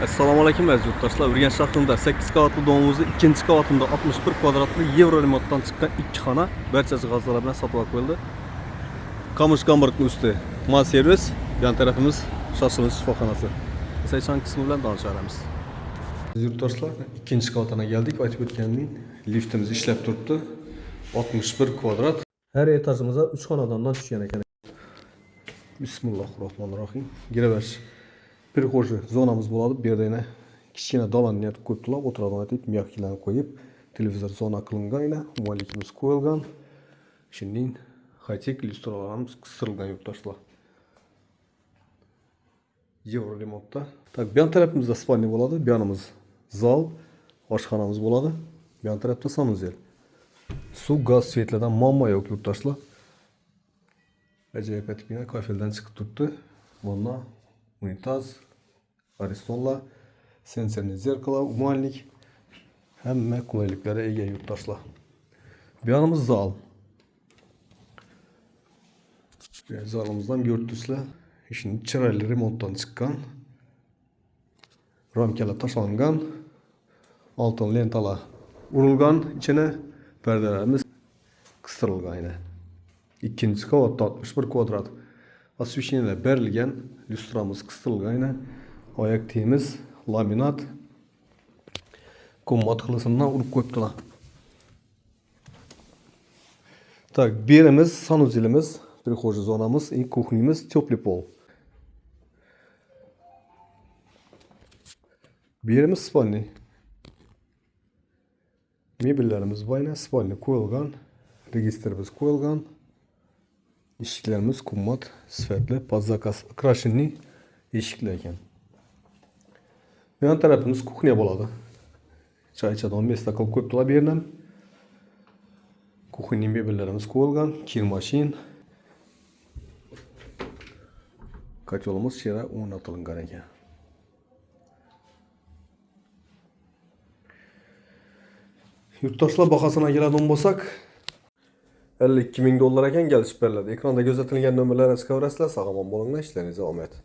Assalomu alaykum aziz yurtdoshlar. Urganch shahrida 8 qavatli domimizning 2-qavatida 61 kvadratli Euro remontdan chiqqan 2 xona barcha jihozlar bilan sotib olib qo'yildi. Kamush Gamburgning usti mal servis, yan tarafimiz Shoshilinch shifoxonasi. Saychan qismi bilan tanishamiz. Yurtdoshlar, 2-qavatına geldik. Aytib o'tganim liftimiz ishlab turibdi. 61 kvadrat. Her etajımıza 3 xonadan tushgan ekan. Bismillahirrahmanirrahim. Giraver. Bir hoji zonamız bo'ladi. Bu yerda yana kichkina dolani yetib qo'yibdilar. O'tiradigan etib, miyaklarni qo'yib, televizor zona qilingan edi. Muallikimiz qo'yilgan. Shundan high-tech illyustratorlarimiz qistirilgan yurtdoshlar. Euro remontda. Tak, bu yon tarafimizda spalni bo'ladi. Bu yonimiz zal, oshxonamiz bo'ladi. Bu yon tarafda sanuzel. Suv, gaz, svetlardan muammo yo'q yurtdoshlar. Ajoyib etibgina kafeldan chiqib turibdi. Bunda unitaz, aristonlar, sensorli zerkalo, ummanlik, hamma qulayliklari ega yurtdoshlar. Bu yonimiz zal. Zalimizdan gördüsüzler. Şimdi chiroyli remontdan chiqqan. Ramkalar tashlangan, oltin lentalar urilgan, ichine perdelerimiz qistirilgan edi. 2-qavatda 61 kvadrat. Освещение berilgan, lyustramız qistirilgan edi. Oyoq temiz, laminat, qummat xilisinden urib qo'yibdilar. Tak, birimiz sanuzelimiz, prixожий zonamız, kuxnyamiz, теплый pol. Birimiz spalni. Mebellerimiz bayna spalni qo'yilgan, registrimiz qo'yilgan. Eshiklarimiz qummat, sifatli, под заказ окрашенный eshiklar ekan. Bu yon tarafimiz kuxnya bo'ladi. Choy ichadigan mesta qilib qo'yibdilar bu yerdan. Kuxnya mebellarimiz qo'yilgan, kir mashin. Kotelimiz shera o'rnatilgan ekan. Yurtdoshlar bahasına keladigan bo'lsak, 52 ming dollar ekan, kelishib beriladi. Ekranda ko'rsatilgan nomerlarga chiqaverasizlar. Sog'lom bo'linglar, ishlaringiz davom etsin.